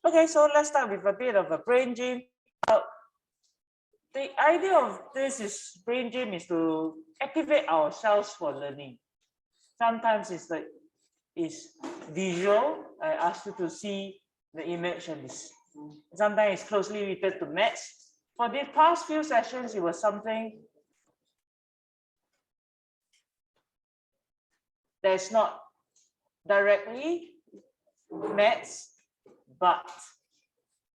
Okay, so let's start with a bit of a brain gym. The idea of this is brain gym is to activate ourselves for learning. Sometimes it's visual. I ask you to see the image, and sometimes it's closely related to maths. For the past few sessions, it was something that's not directly maths, but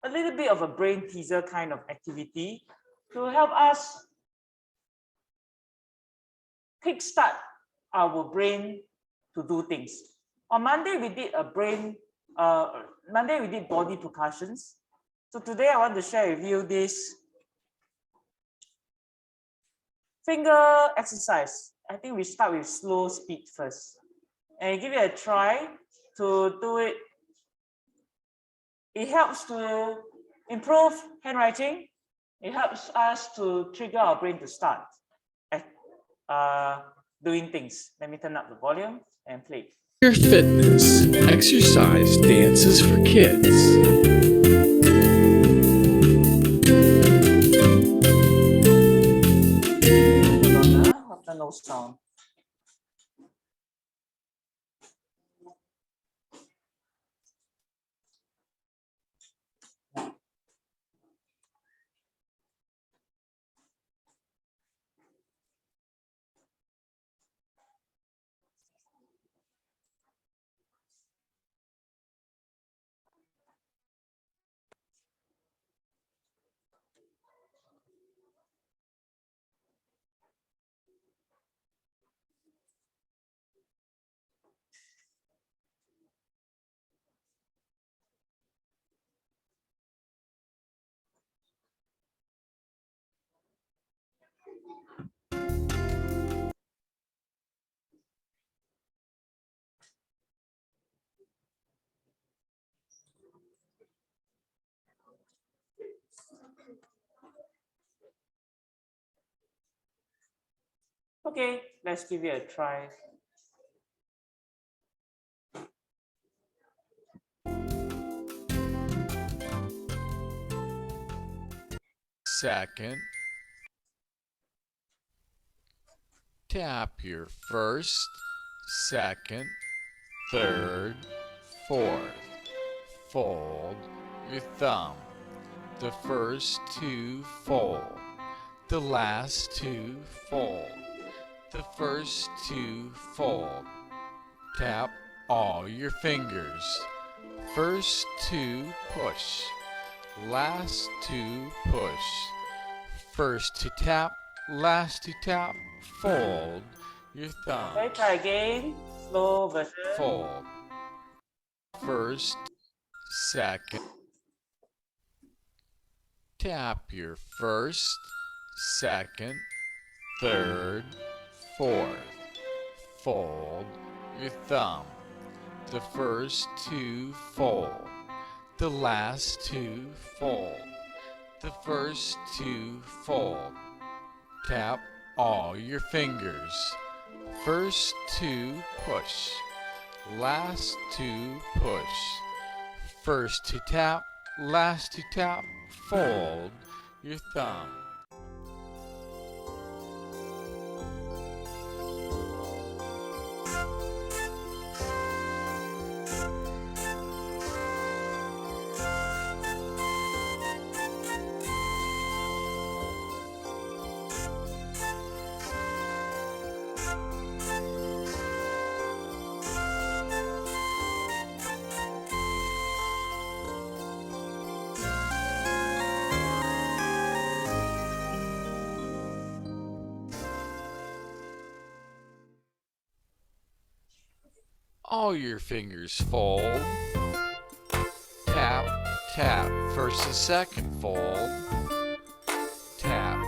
a little bit of a brain teaser kind of activity to help us kickstart our brain to do things. On Monday, we did Monday we did body percussions. So today I want to share with you this finger exercise. I think we start with slow speed first. And give it a try to do it. It helps to improve handwriting. It helps us to trigger our brain to start doing things. Let me turn up the volume and play. Your fitness, exercise, dances for kids. No sound. Okay, let's give it a try. Second, tap your first, second, third, fourth. Fold your thumb. The first two fold. The last two fold. The first two fold. Tap all your fingers. First two push. Last two push. First to tap, last to tap. Fold your thumb. Okay, try again. Slow version. Fold. First, second. Tap your first, second, third, fourth. Fold your thumb. The first two fold. The last two fold. The first two fold. Tap all your fingers. First two push. Last two push. First to tap, last to tap. Fold your thumb. All your fingers fold. Tap, tap, first and second fold. Tap,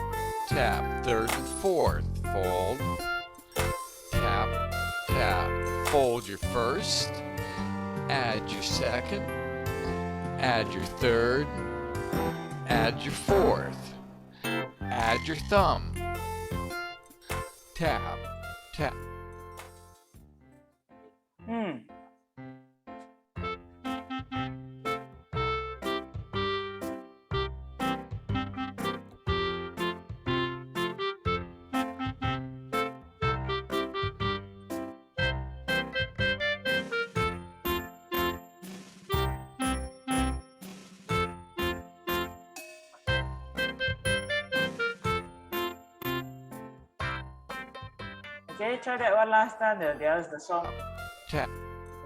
tap, third and fourth fold. Tap, tap, fold your first. Add your second. Add your third. Add your fourth. Add your thumb. Tap, tap. Okay, try that one last time. There's the song. tap,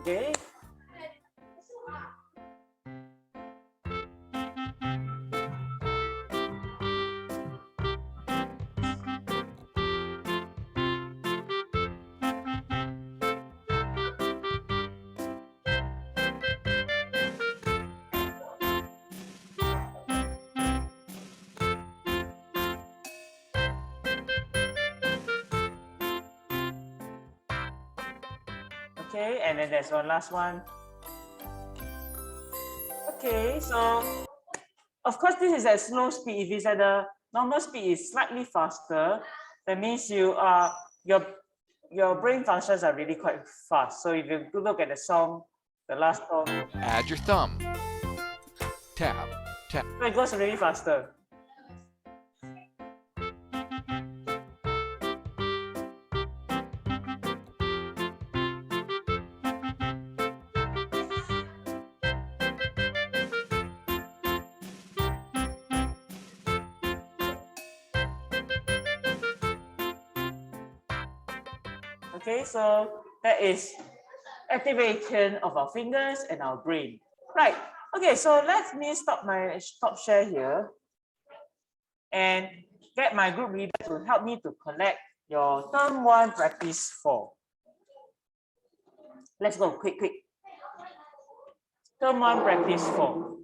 Okay. Okay, and then there's one last one. Okay, so of course this is at slow speed. If it's at the normal speed, is slightly faster. That means your brain functions are really quite fast. So if you look at the song, the last song, add your thumb, tap, tap, so it goes really faster. Okay, so that is activation of our fingers and our brain. Right. Okay, so let me stop share here and get my group leader to help me to collect your term 1 practice 4. Let's go quick. Term 1 practice 4.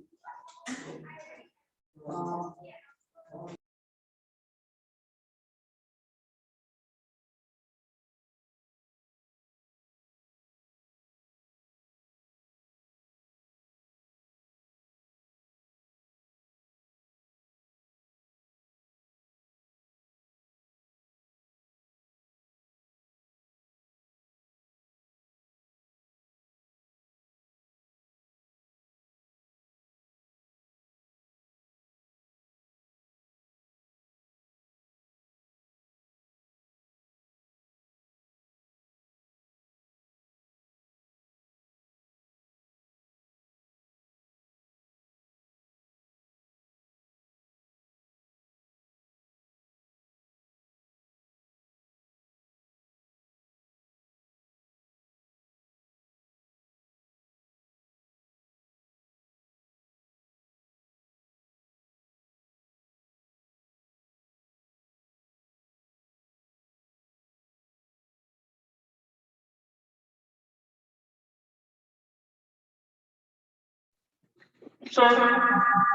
So,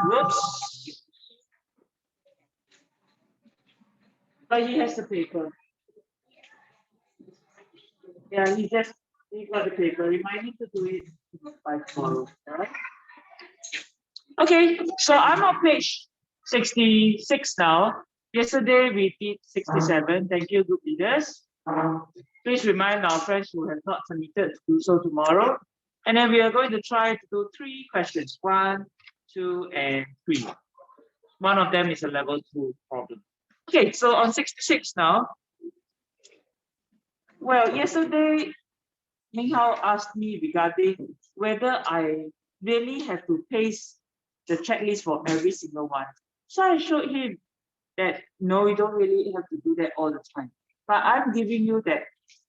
whoops. But he has the paper. Yeah, he got the paper. Remind me to do it by tomorrow. All right? Okay, so I'm on page 66 now. Yesterday we did 67. Thank you, group leaders. Please remind our friends who have not submitted to do so tomorrow. And then we are going to try to do 3 questions, 1, 2, and 3. One of them is a level 2 problem. Okay, so on 66 now. Well, yesterday, Ming Hao asked me regarding whether I really have to paste the checklist for every single one. So I showed him that no, you don't really have to do that all the time. But I'm giving you that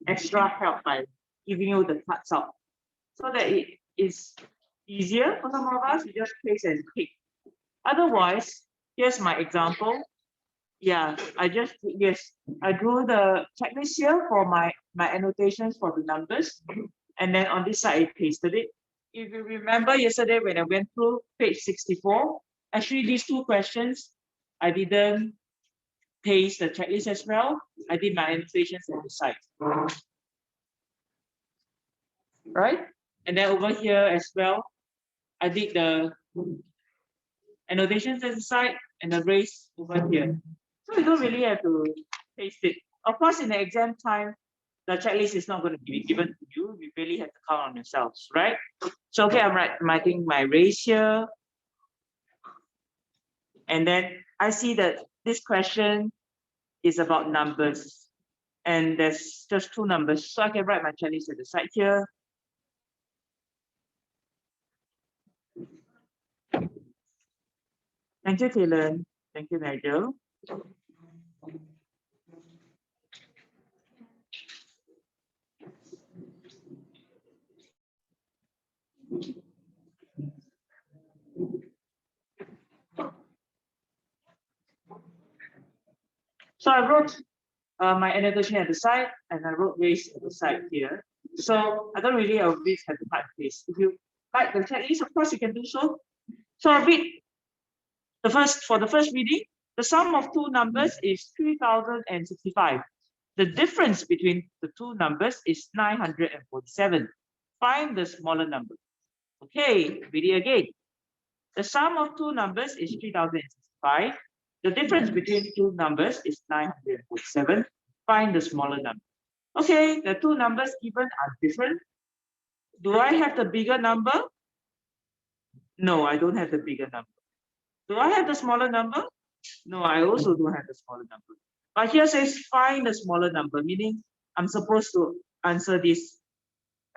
extra help by giving you the cuts out so that it is easier for some of us to just paste and tick. Otherwise, here's my example. Yeah, I drew the checklist here for my annotations for the numbers. And then on this side, I pasted it. If you remember yesterday when I went through page 64, actually these 2 questions, I didn't paste the checklist as well. I did my annotations on the side. Right? And then over here as well, I did the annotations at the side and the race over here. So you don't really have to paste it. Of course, in the exam time, the checklist is not going to be given to you. You really have to count on yourselves, right? So okay, I'm writing my race here. And then I see that this question is about numbers. And there's just 2 numbers. So I can write my checklist at the side here. Thank you, Taylor. Thank you, Nigel. I wrote my annotation at the side, and I wrote race at the side here. So I don't really always have to type this. If you like the checklist, of course you can do so. So I read for the first reading, the sum of two numbers is 3065. The difference between the two numbers is 947. Find the smaller number. Okay, read it again. The sum of two numbers is 3065. The difference between two numbers is 947. Find the smaller number. Okay, the two numbers given are different. Do I have the bigger number? No, I don't have the bigger number. Do I have the smaller number? No, I also don't have the smaller number. But here says find the smaller number, meaning I'm supposed to answer this.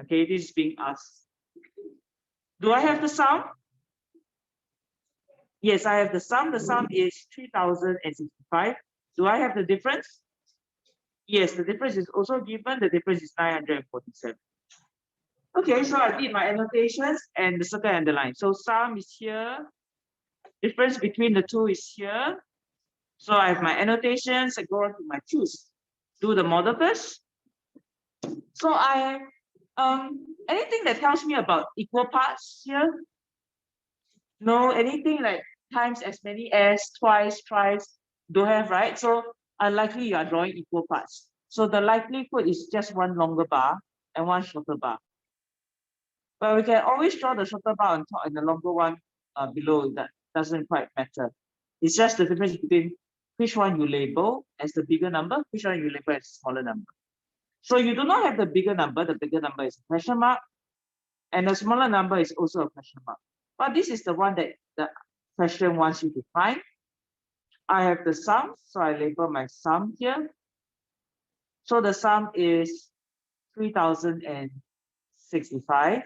Okay, this is being asked. Do I have the sum? Yes, I have the sum. The sum is 3065. Do I have the difference? Yes, the difference is also given. The difference is 947. Okay, so I did my annotations and the circle and the line. So sum is here. Difference between the two is here. So I have my annotations. I go on to my choose. Do the model first. So I have anything that tells me about equal parts here? No, anything like times as many as, twice, thrice, don't have, right? So unlikely you are drawing equal parts. So the likelihood is just one longer bar and one shorter bar. But we can always draw the shorter bar on top and the longer one below. That doesn't quite matter. It's just the difference between which one you label as the bigger number, which one you label as the smaller number. So you do not have the bigger number is a question mark, and the smaller number is also a question mark. But this is the one that the question wants you to find. I have the sum, so I label my sum here. So the sum is 3065.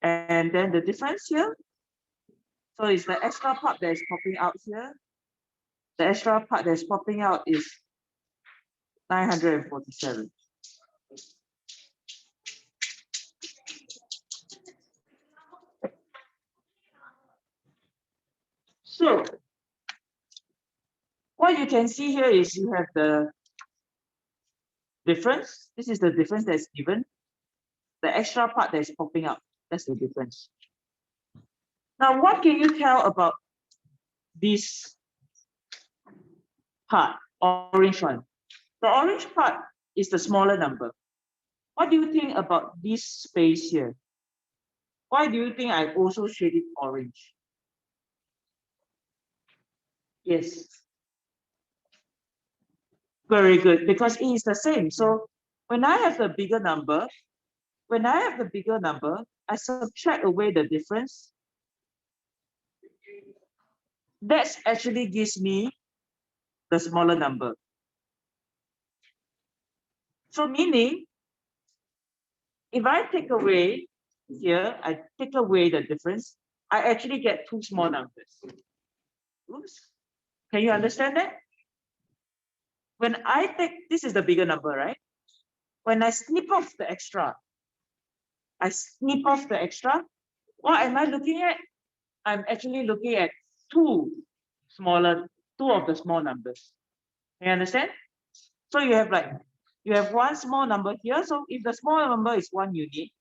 And then the difference here. So it's the extra part that is popping out here. The extra part that's popping out is 947. So what you can see here is you have the difference. This is the difference that's given. The extra part that is popping out, that's the difference. Now, what can you tell about this part, orange one? The orange part is the smaller number. What do you think about this space here? Why do you think I also shaded orange? Yes. Very good, because it is the same. So when I have the bigger number, I subtract away the difference. That actually gives me the smaller number. So meaning, if I take away here, I take away the difference, I actually get two small numbers. Oops. Can you understand that? When I take, this is the bigger number, right? When I snip off the extra, what am I looking at? I'm actually looking at two of the small numbers. You understand? So you have one small number here. So if the small number is 1 unit,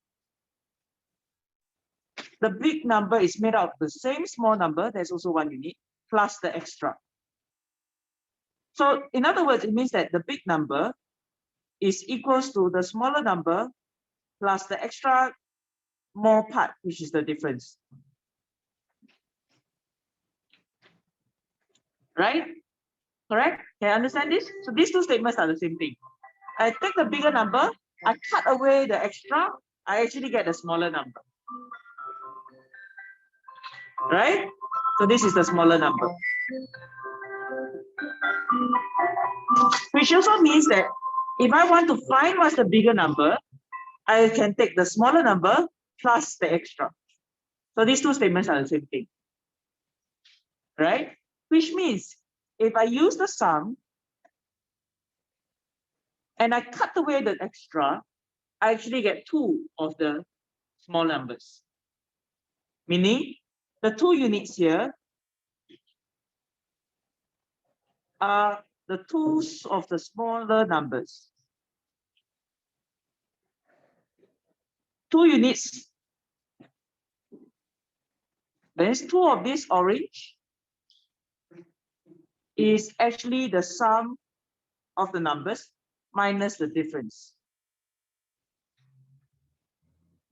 the big number is made out of the same small number, there's also 1 unit, plus the extra. So in other words, it means that the big number is equals to the smaller number plus the extra more part, which is the difference. Right? Correct? Can you understand this? So these two statements are the same thing. I take the bigger number, I cut away the extra, I actually get the smaller number. Right? So this is the smaller number. Which also means that if I want to find what's the bigger number, I can take the smaller number plus the extra. So these two statements are the same thing. Right? Which means if I use the sum and I cut away the extra, I actually get two of the small numbers. Meaning the 2 units here are the 2's of the smaller numbers. 2 units, that is 2 of this orange is actually the sum of the numbers minus the difference,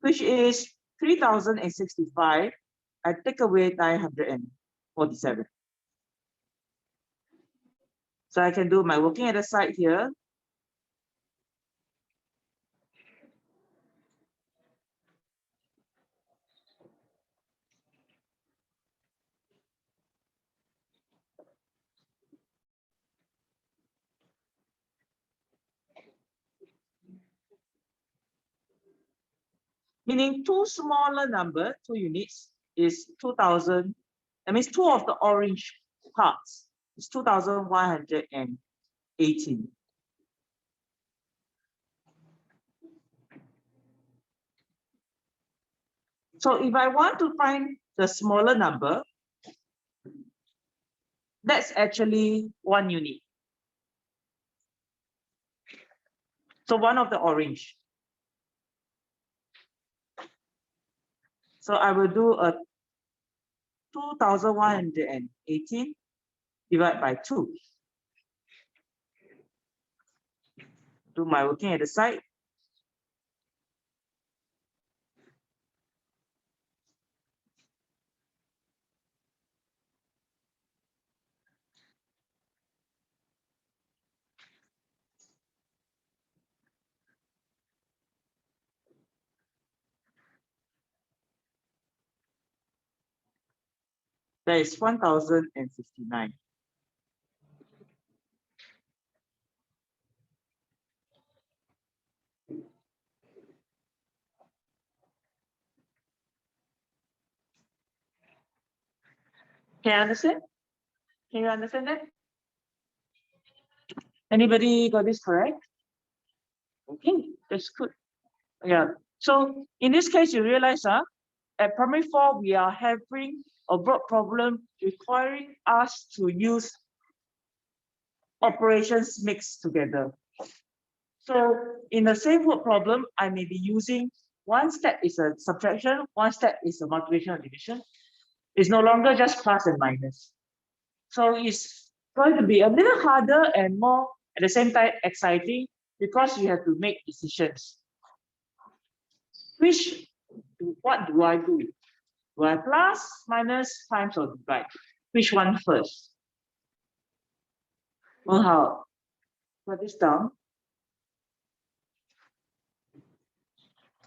which is 3065. I take away 947. So I can do my working at the side here. Meaning 2 smaller number, 2 units is 2000. That means 2 of the orange parts is 2118. So if I want to find the smaller number, that's actually 1 unit. So 1 of the orange. So I will do a 2118 divided by 2. Do my working at the side. That is 1059. Can you understand? Can you understand that? Anybody got this correct? Okay, that's good. Yeah. So in this case, you realize at primary 4, we are having a broad problem requiring us to use operations mixed together. So in the same word problem, I may be using one step is a subtraction, one step is a multiplication or division. It's no longer just plus and minus. So it's going to be a little harder and more at the same time exciting because you have to make decisions. What do I do? Do I plus, minus, times, or divide? Which one first? Well, how? Put this down.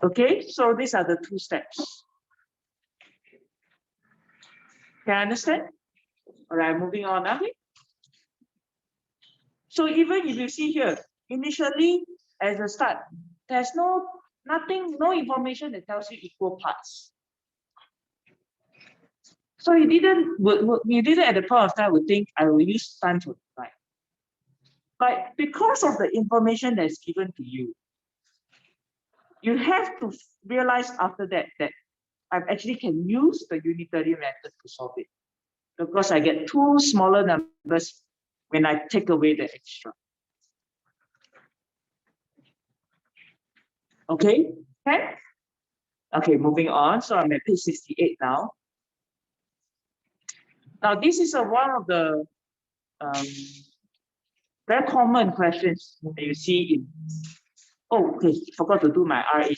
Okay, so these are the 2 steps. Can you understand? All right, moving on. Okay. So even if you see here, initially at the start, there's no information that tells you equal parts. So you didn't at the point of time would think I will use times or divide. But because of the information that's given to you, you have to realize after that I actually can use the unitary method to solve it. Because I get 2 smaller numbers when I take away the extra. Okay? Okay, moving on. So I'm at page 68 now. Now, this is one of the very common questions that you see in. Oh, okay, forgot to do my RAC.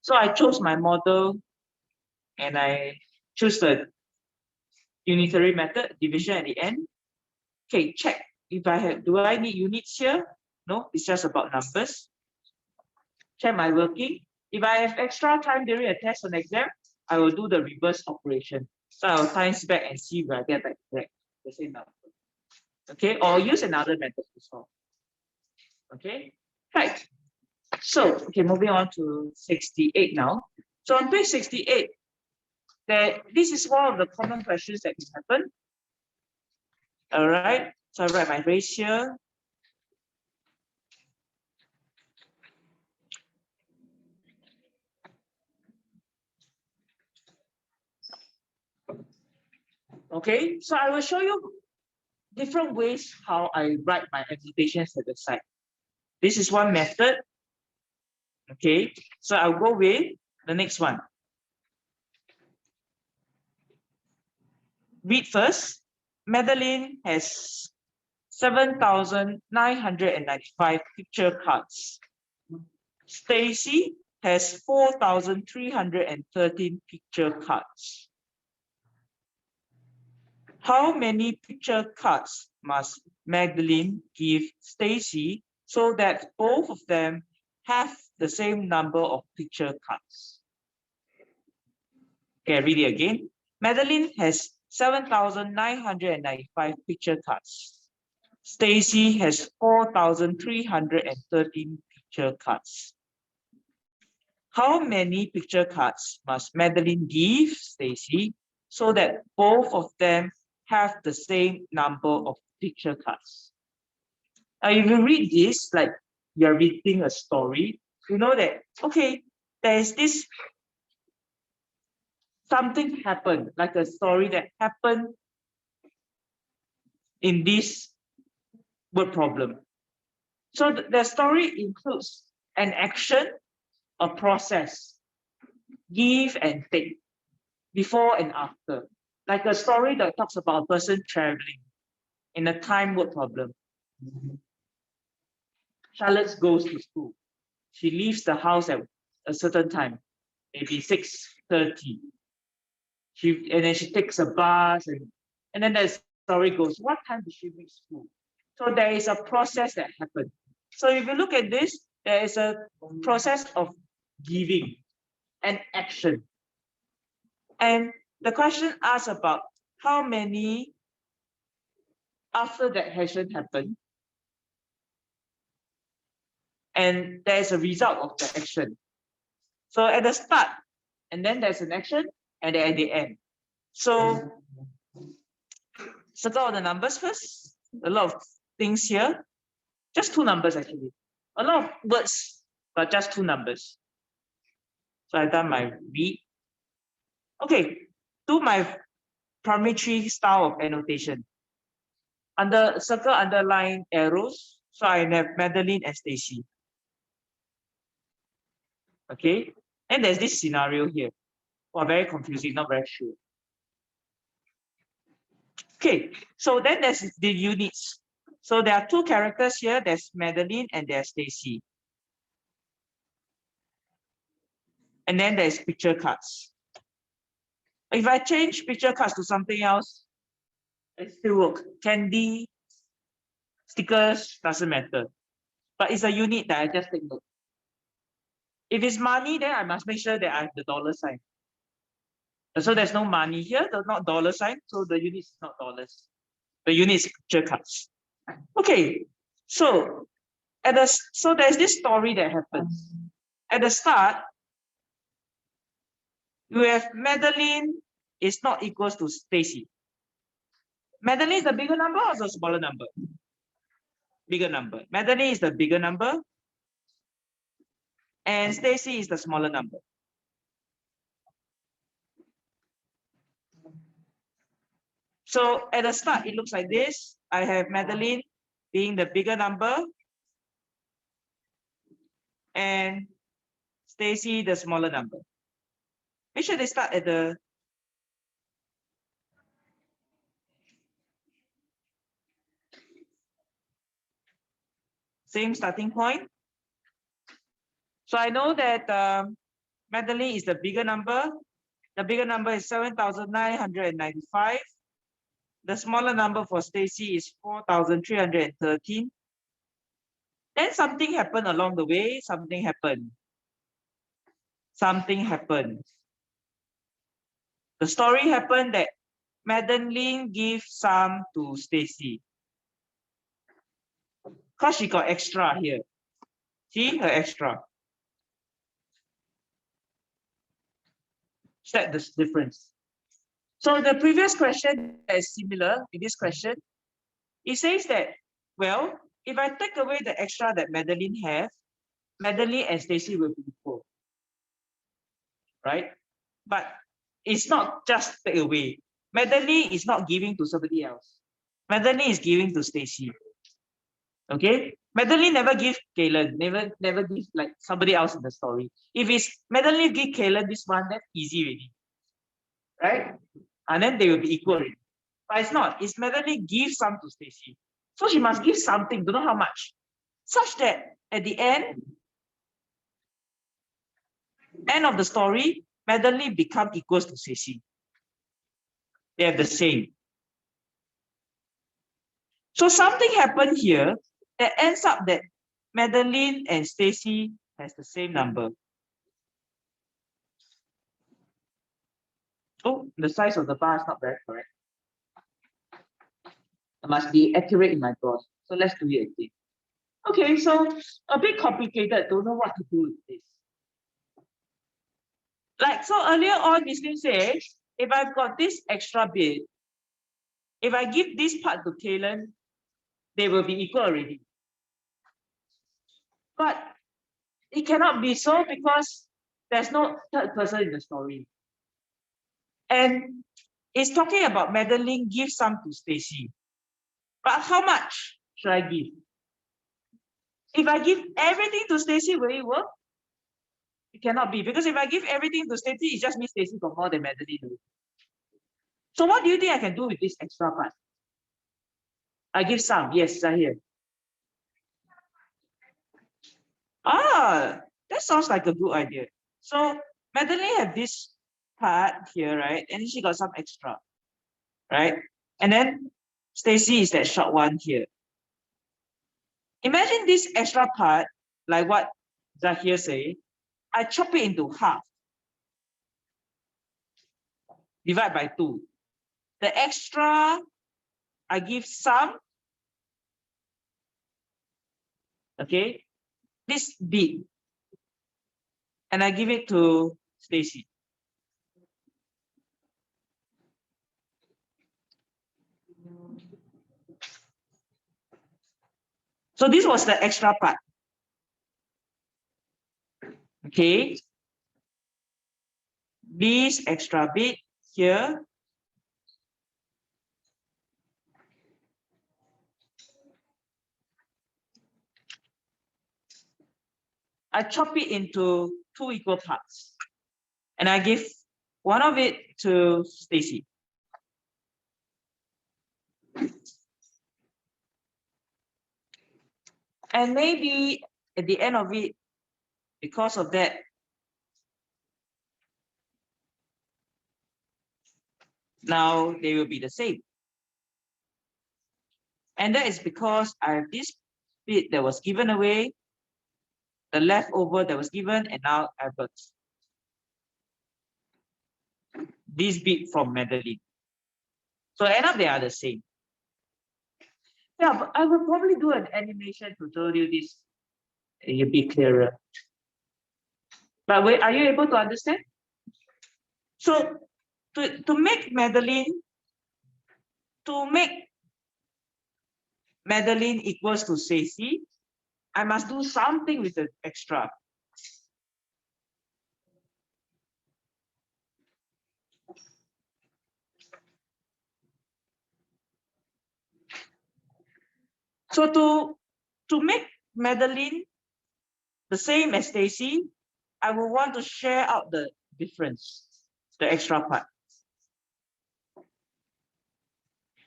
So I chose my model and I choose the unitary method, division at the end. Okay, check if do I need units here? No, it's just about numbers. Check my working. If I have extra time during a test or an exam, I will do the reverse operation. So I'll times back and see if I get back the same number. Okay, or use another method to solve. Okay, right. So, okay, moving on to 68 now. So on page 68, this is one of the common questions that can happen. All right, so I write my ratio. Okay, so I will show you different ways how I write my annotations at the side. This is one method. Okay, so I'll go with the next one. Read first. Madeline has 7,995 picture cards. Stacy has 4,313 picture cards. How many picture cards must Madeline give Stacy so that both of them have the same number of picture cards? Okay, I read it again. Madeline has 7,995 picture cards. Stacy has 4,313 picture cards. How many picture cards must Madeline give Stacy so that both of them have the same number of picture cards? Now, if you read this like you're reading a story, you know that, okay, there is this something happened, like a story that happened in this word problem. So the story includes an action, a process, give and take, before and after. Like a story that talks about a person traveling in a time word problem. Charlotte goes to school. She leaves the house at a certain time, maybe 6:30. And then she takes a bus and then the story goes, what time did she reach school? So there is a process that happened. So if you look at this, there is a process of giving and action. And the question asks about how many after that action happened, and there's a result of the action. So at the start, and then there's an action, and then at the end. So circle all the numbers first. A lot of things here. Just two numbers actually. A lot of words, but just two numbers. So I've done my read. Okay, do my primary tree style of annotation. Under circle, underline, arrows. So I have Madeline and Stacy. Okay, and there's this scenario here. Oh, very confusing, not very sure. Okay, so then there's the units. So there are two characters here. There's Madeline and there's Stacy. And then there's picture cards. If I change picture cards to something else, it still work. Candy, stickers, doesn't matter. But it's a unit that I just take note. If it's money, then I must make sure that I have the dollar sign. So there's no money here, there's not dollar sign, so the unit is not dollars. The unit is picture cards. Okay, so so there's this story that happens. At the start, you have Madeline is not equals to Stacy. Madeline is the bigger number or the smaller number? Bigger number. Madeline is the bigger number, and Stacy is the smaller number. So at the start, it looks like this. I have Madeline being the bigger number, and Stacy the smaller number. Make sure they start at the same starting point. So I know that Madeline is the bigger number. The bigger number is 7,995. The smaller number for Stacy is 4,313. Then something happened along the way. Something happened. The story happened that Madeline gave some to Stacy. Because she got extra here. See her extra. That's the difference. So the previous question is similar in this question. It says that, well, if I take away the extra that Madeline has, Madeline and Stacy will be equal. Right? But it's not just take away. Madeline is not giving to somebody else. Madeline is giving to Stacy. Okay? Madeline never give Kaylen, never give like somebody else in the story. If it's Madeline give Kaylen this one, that's easy already. Right? And then they will be equal already. But it's not. It's Madeline give some to Stacy. So she must give something, don't know how much. Such that at the end of the story, Madeline become equals to Stacy. They have the same. So something happened here that ends up that Madeline and Stacy has the same number. Oh, the size of the bar is not very correct. I must be accurate in my drawing. So let's do it again. Okay, so a bit complicated. Don't know what to do with this. Like, so earlier on, Muslim says, if I've got this extra bit, if I give this part to Kaylen, they will be equal already. But it cannot be so because there's no third person in the story. And it's talking about Madeline give some to Stacy. But how much should I give? If I give everything to Stacy, will it work? It cannot be, because if I give everything to Stacy, it just means Stacy got more than Madeline. So what do you think I can do with this extra part? I give some, yes, right here. Ah, that sounds like a good idea. So Madeline have this part here, right? And then she got some extra, right? And then Stacy is that short one here. Imagine this extra part, like what Zahir say, I chop it into half. Divide by 2. The extra, I give some. Okay, this bit, and I give it to Stacy. So this was the extra part. Okay, this extra bit here. I chop it into 2 equal parts, and I give one of it to Stacy. And maybe at the end of it, because of that, now they will be the same. And that is because I have this bit that was given away, the leftover that was given, and now I've got this bit from Madeline. So end up they are the same. Yeah, but I will probably do an animation to show you this a bit clearer. But wait, are you able to understand? So to make Madeline equals to Stacy, I must do something with the extra. So to make Madeline the same as Stacy, I will want to share out the difference, the extra part.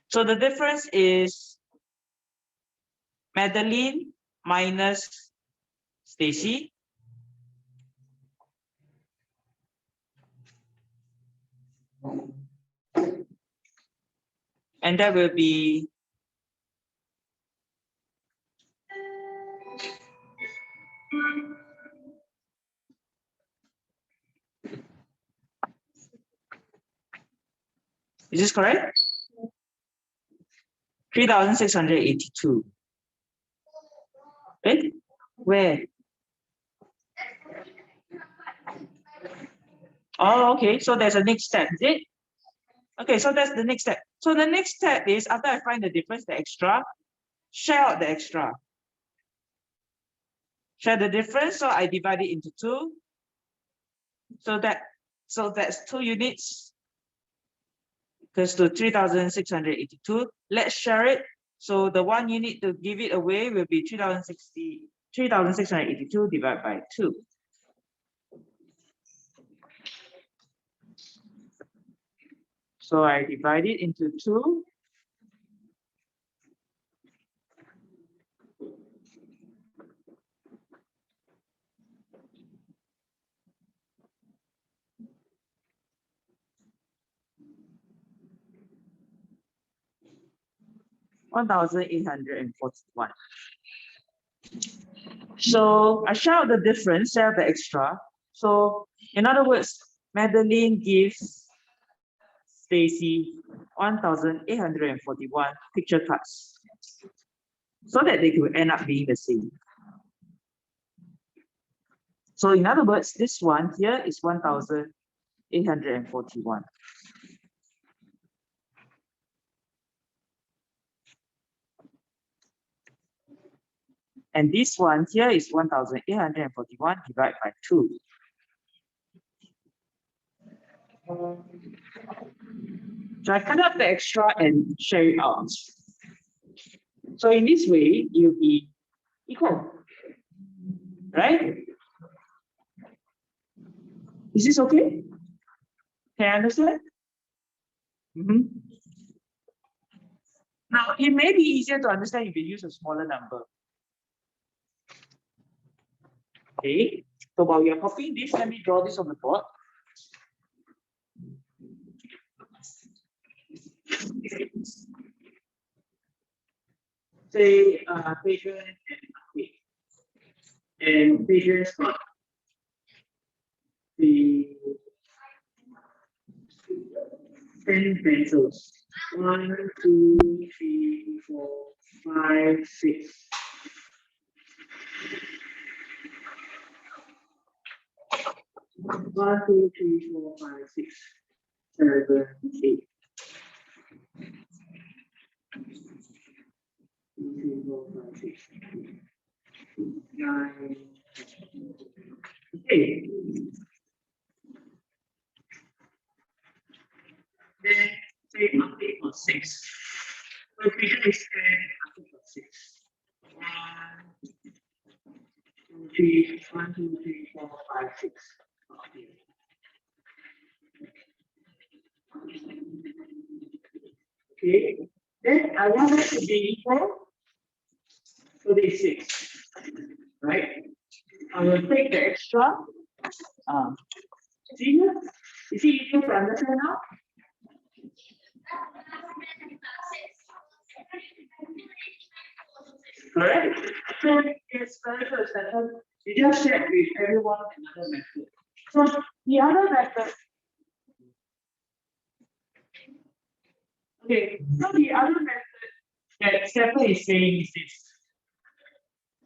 So the difference is Madeline minus Stacy. And that will be is this correct? 3,682. Right? Where? Oh, okay. So there's a next step, is it? Okay, so that's the next step. So the next step is, after I find the difference, the extra, share out the extra. Share the difference, so I divide it into 2. So that's 2 units. equals to 3,682. Let's share it. So the one you need to give it away will be 3,682 divided by 2. So I divide it into 2. $1,841. So I share out the difference, share out the extra. So in other words, Madeline gives Stacy 1,841 picture cards so that they could end up being the same. So in other words, this one here is 1,841. And this one here is 1,841 divided by 2. So I cut out the extra and share it out. So in this way, you'll be equal, right? Is this okay? Can you understand? Now, it may be easier to understand if you use a smaller number. Okay, so while you're copying this, let me draw this on the board. Say, Adrian and Adrian's got the 10 pencils. 1, 2, 3, 4, 5, 6. One, 2, 3, 4, 5, 6, 7, 8. 2, 3, 4, 5, 6, 9. Okay. Then say update on 6. So figure is 10 update on 6. 1, 2, 3, 4, 5, 6. Okay. Then I want it to be equal to this 6. Right? I will take the extra. See here? Is it equal to understand now? Correct? So it's very good that you just check with everyone another method. So the other method. Okay, so the other method that Stephen is saying is this.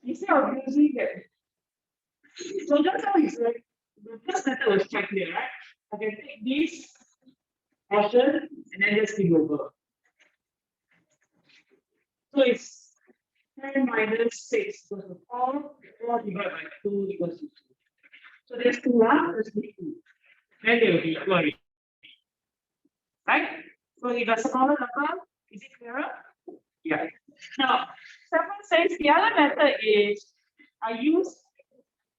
Instead of using it, so that's how he said the first method was checked here, right? I can take this portion and then just give over. So it's 10 minus 6 equals to 4, 4 divided by 2 equals to 2. So there's 2, there's 2. Then they will be equal. Right? So if a smaller number, is it clearer? Yeah. Now, someone says the other method is I use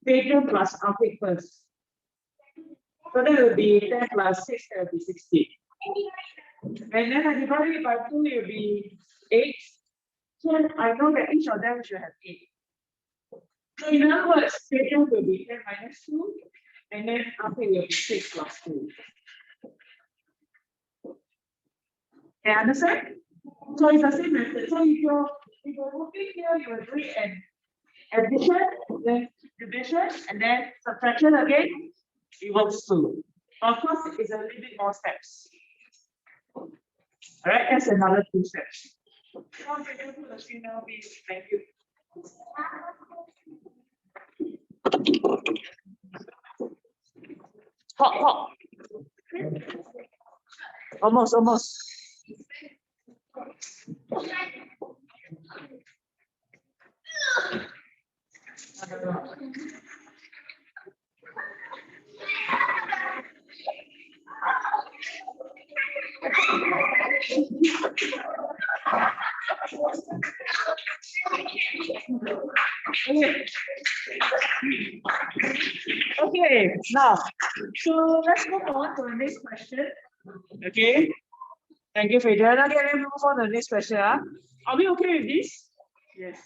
Adrian plus Alfred first. So that will be 10 plus 6, that will be 16. And then I divide it by 2, it will be 8. So I know that each of them should have 8. So in other words, Adrian will be 10 minus 2, and then Alfred will be 6 plus 2. Can you understand? So it's the same method. So if you're working here, you will do it an addition, then division, and then subtraction again. It works too. Of course, it's a little bit more steps. All right, that's another 2 steps. Now, can you put the screen now, please? Thank you. Hot. Almost. Okay. Okay, now, so let's move on to the next question. Okay. Thank you, Fadrian. Okay, let's move on to the next question. Are we okay with this? Yes.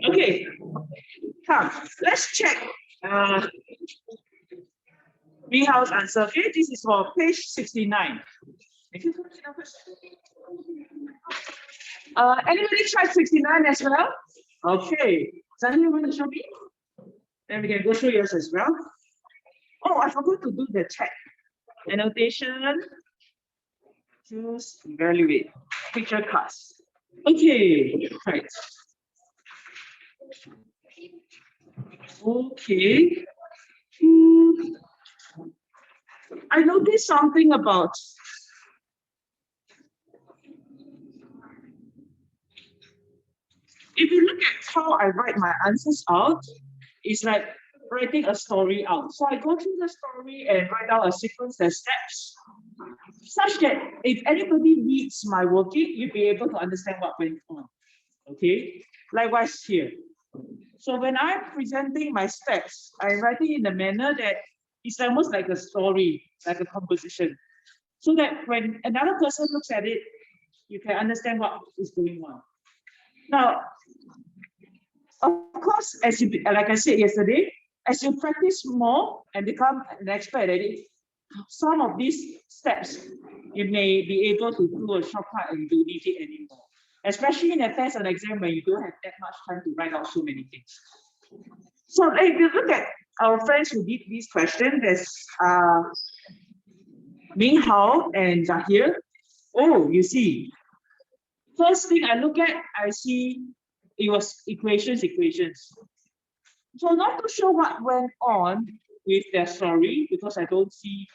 Okay. Come, let's check. House answer. Okay, this is for page 69. Anybody tried 69 as well? Okay. Zahir, you want to show me? Then we can go through yours as well. Oh, I forgot to do the check. Annotation. Choose, evaluate. Picture cards. Okay, right. Okay. I noticed something about if you look at how I write my answers out, it's like writing a story out. So I go through the story and write out a sequence of steps, such that if anybody reads my working, you'll be able to understand what went on. Okay, likewise here. So when I'm presenting my steps, I'm writing in a manner that it's almost like a story, like a composition, so that when another person looks at it, you can understand what is going on. Now, of course, as you, like I said yesterday, as you practice more and become an expert at it, some of these steps you may be able to do a shortcut and don't need it anymore. Especially in a test and exam when you don't have that much time to write out so many things. So if you look at our friends who did these questions, there's Ming Hao and Zahir. Oh, you see. First thing I look at, I see it was equations. So not too sure what went on with their story because I don't see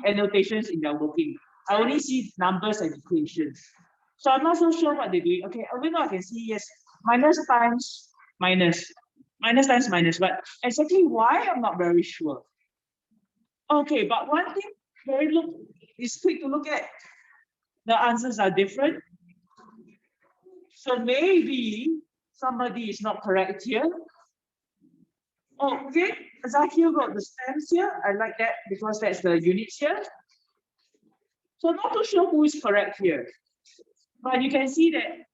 annotations in their working. I only see numbers and equations. So I'm not so sure what they're doing. Okay, even though I can see yes, minus times minus, minus times minus, but exactly why I'm not very sure. Okay, but one thing is quick to look at. The answers are different. So maybe somebody is not correct here. Oh, okay, Zakir got the stems here. I like that because that's the units here. So not too sure who is correct here. But you can see that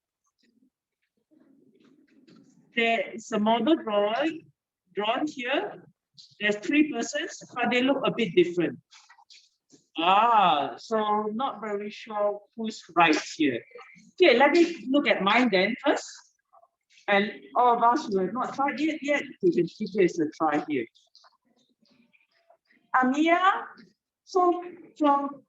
there is a model drawn here. There's 3 persons, but they look a bit different. So not very sure who's right here. Okay, let me look at mine then first. And all of us who have not tried it yet, we can give this a try here. Amia, so from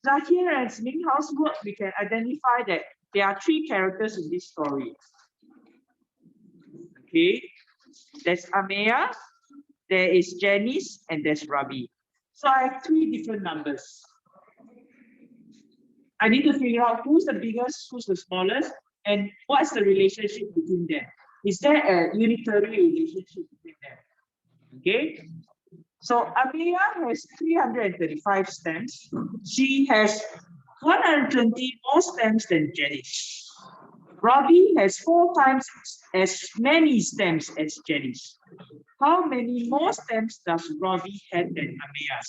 Zakir and Ming Hao's work, we can identify that there are 3 characters in this story. Okay, there's Amaya, there is Janice, and there's Ravi. So I have 3 different numbers. I need to figure out who's the biggest, who's the smallest, and what's the relationship between them. Is there a unitary relationship between them? Okay. So Amaya has 335 stems. She has 120 more stems than Janice. Ravi has 4 times as many stems as Janice. How many more stems does Ravi have than Amaya?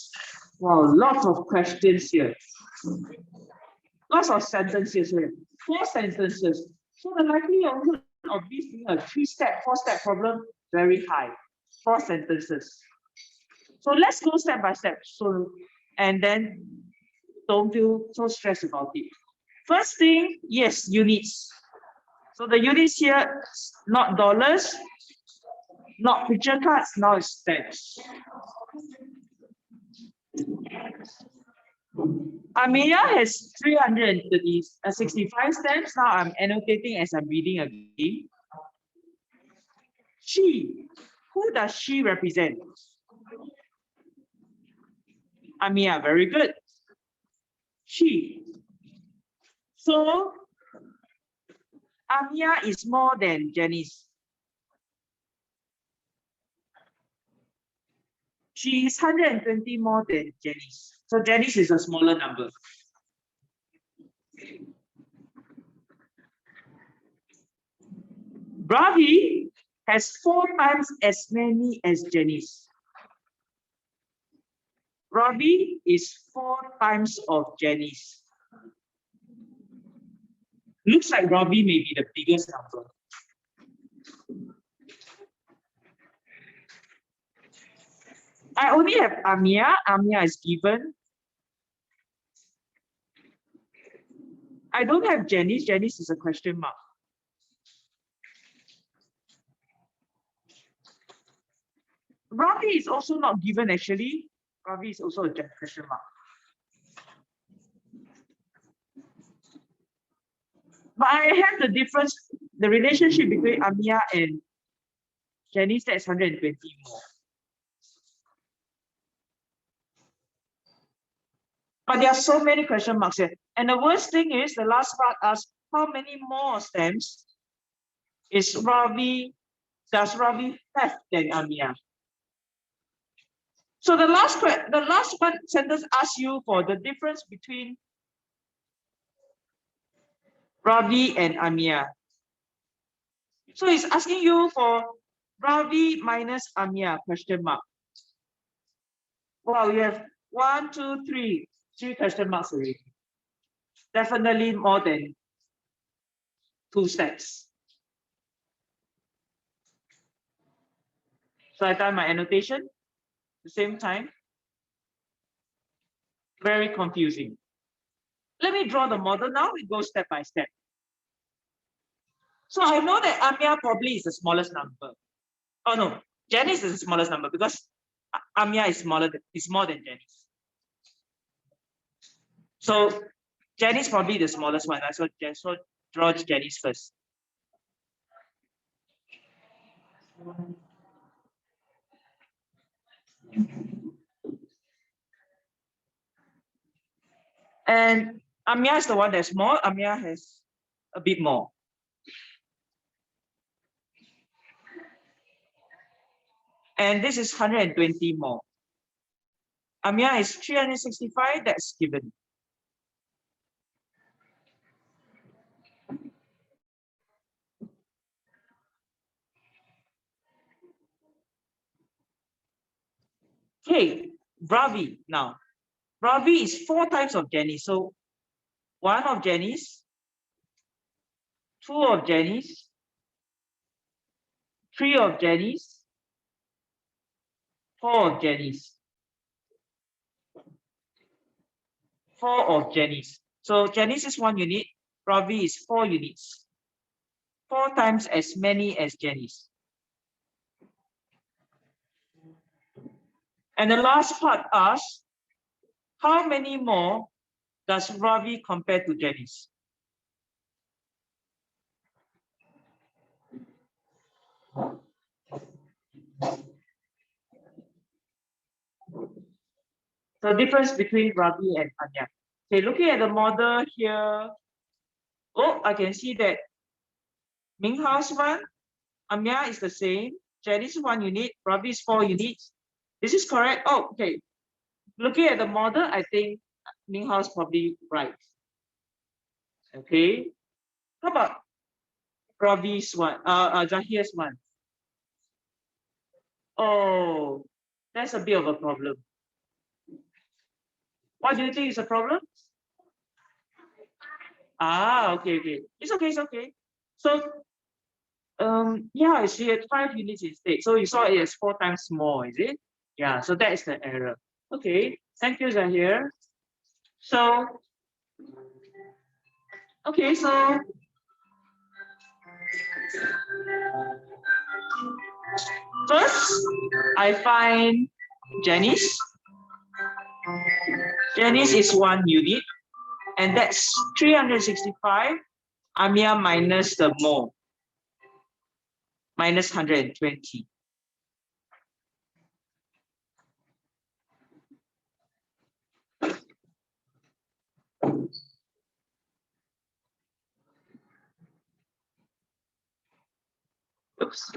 Wow, lots of questions here. Lots of sentences here. 4 sentences. So the likelihood of this being a 3-step, 4-step problem, very high. 4 sentences. So let's go step by step. So, and then don't feel so stressed about it. First thing, yes, units. So the units here, not dollars, not picture cards, now it's steps. Amaya has 365 steps. Now I'm annotating as I'm reading again. She, who does she represent? Amaya, very good. She. So Amaya is more than Janice. She is 120 more than Janice. So Janice is a smaller number. Ravi has 4 times as many as Janice. Ravi is 4 times of Janice. Looks like Ravi may be the biggest number. I only have Amia. Amia is given. I don't have Janice. Janice is a question mark. Ravi is also not given actually. Ravi is also a question mark. But I have the difference, the relationship between Amia and Janice, that's 120 more. But there are so many question marks here. And the worst thing is the last part asks how many more stems does Ravi have than Amia? So the last one sentence asks you for the difference between Ravi and Amia. So it's asking you for Ravi minus Amia, question mark. Wow, you have 1, 2, 3 question marks already. Definitely more than 2 steps. So I done my annotation at the same time. Very confusing. Let me draw the model now. It goes step by step. So I know that Amia probably is the smallest number. Oh no, Janice is the smallest number because Amia is more than Janice. So Janice probably the smallest one. So draw Janice first. And Amia is the one that's small. Amia has a bit more. And this is 120 more. Amia is 365, that's given. Okay, Ravi now. Ravi is 4 times of Janice. So 1 of Janice, 2 of Janice, 3 of Janice, 4 of Janice, 4 of Janice. So Janice is 1 unit, Ravi is 4 units. 4 times as many as Janice. And the last part asks, how many more does Ravi compare to Janice? So difference between Ravi and Anya. Okay, looking at the model here, oh, I can see that Minghao's one, Anya is the same, Janice is 1 unit, Ravi is 4 units. This is correct. Oh, okay. Looking at the model, I think Minghao's probably right. Okay. How about Ravi's one, Zahir's one? Oh, that's a bit of a problem. What do you think is a problem? Ah, okay. It's okay. So, yeah, I see it 5 units instead. So you saw it as 4 times more, is it? Yeah, so that is the error. Okay, thank you, Zahir. So, okay, so first I find Janice. Janice is 1 unit, and that's 365. Amia minus the more, minus 120. Oops.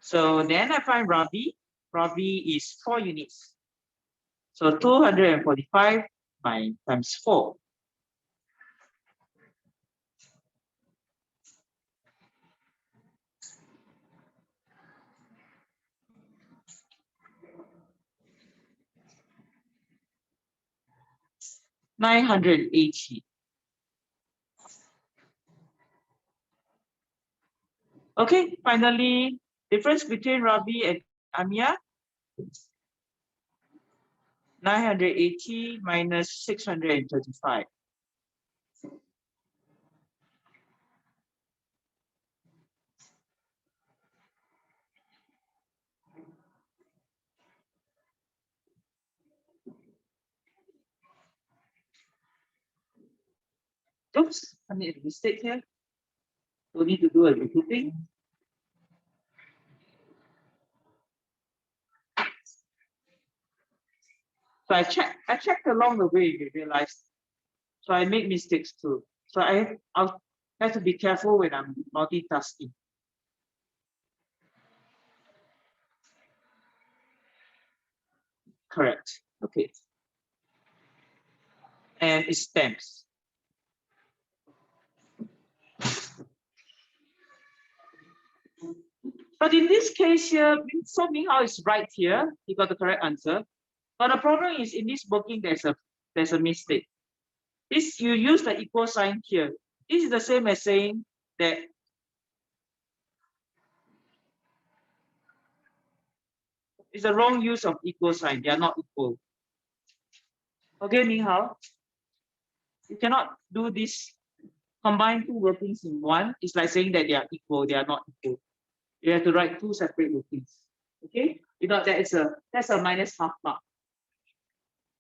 So then I find Ravi. Ravi is 4 units. So 245 times 4. $980. Okay, finally, difference between Rabi and Amia. 980 minus 635. Oops, I made a mistake here. Don't need to do a regrouping. So I checked along the way, we realized. So I make mistakes too. So I'll have to be careful when I'm multitasking. Correct. Okay. And it's stamps. But in this case here, so Minghao is right here. He got the correct answer. But the problem is in this working, there's a mistake. This you use the equal sign here. This is the same as saying that it's the wrong use of equal sign. They are not equal. Okay, Minghao? You cannot do this. Combine two workings in one. It's like saying that they are equal. They are not equal. You have to write two separate workings. Okay? Without that, that's a minus half mark.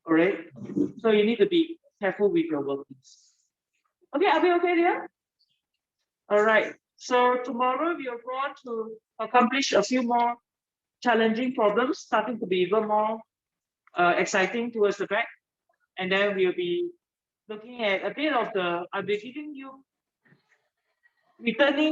All right? So you need to be careful with your workings. Okay, are we okay there? All right. So tomorrow we are going to accomplish a few more challenging problems, starting to be even more exciting towards the back. And then we'll be looking at a bit of I'll be giving you returning